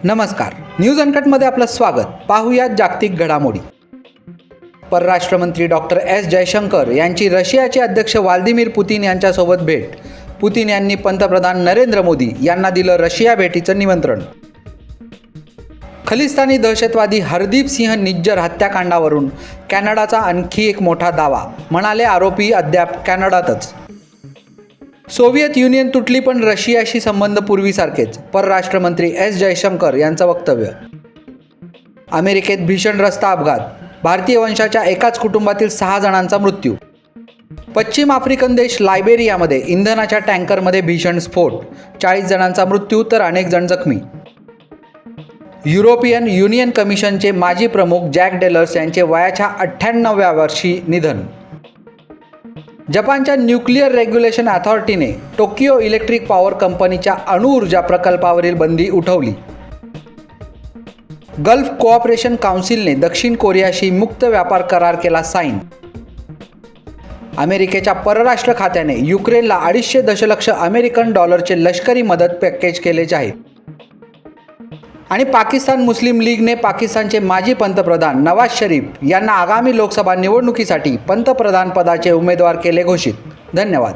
नमस्कार, न्यूज अनकटमध्ये आपलं स्वागत. पाहूयात जागतिक घडामोडी. परराष्ट्र मंत्री डॉक्टर एस जयशंकर यांची रशियाचे अध्यक्ष व्लादिमीर पुतिन यांच्यासोबत भेट. पुतिन यांनी पंतप्रधान नरेंद्र मोदी यांना दिलं रशिया भेटीचं निमंत्रण. खलिस्तानी दहशतवादी हरदीप सिंह निज्जर हत्याकांडावरून कॅनडाचा आणखी एक मोठा दावा, म्हणाले आरोपी अद्याप कॅनडातच. सोव्हिएत युनियन तुटली पण रशियाशी संबंध पूर्वीसारखेच, परराष्ट्र मंत्री एस जयशंकर यांचं वक्तव्य. अमेरिकेत भीषण रस्ता अपघात, भारतीय वंशाच्या एकाच कुटुंबातील 6 जणांचा मृत्यू. पश्चिम आफ्रिकन देश लायबेरियामध्ये इंधनाच्या टँकरमध्ये भीषण स्फोट, 40 जणांचा मृत्यू तर अनेक जण जखमी. युरोपियन युनियन कमिशनचे माजी प्रमुख जॅक डेलर्स यांचे वयाच्या 98व्या वर्षी निधन. जपानच्या न्यूक्लिअर रेग्युलेशन अथॉरिटीने टोकियो इलेक्ट्रिक पॉवर कंपनीच्या अणुऊर्जा प्रकल्पावरील बंदी उठवली. गल्फ कोऑपरेशन काउन्सिलने दक्षिण कोरियाशी मुक्त व्यापार करार केला साईन. अमेरिकेच्या परराष्ट्र खात्याने युक्रेनला 250 दशलक्ष अमेरिकन डॉलरचे लष्करी मदत पॅकेज केले जाहीर. आणि पाकिस्तान मुस्लिम लीगने पाकिस्तानचे माजी पंतप्रधान नवाज शरीफ यांना आगामी लोकसभा निवडणुकीसाठी पंतप्रधान पदाचे उमेदवार केले घोषित. धन्यवाद.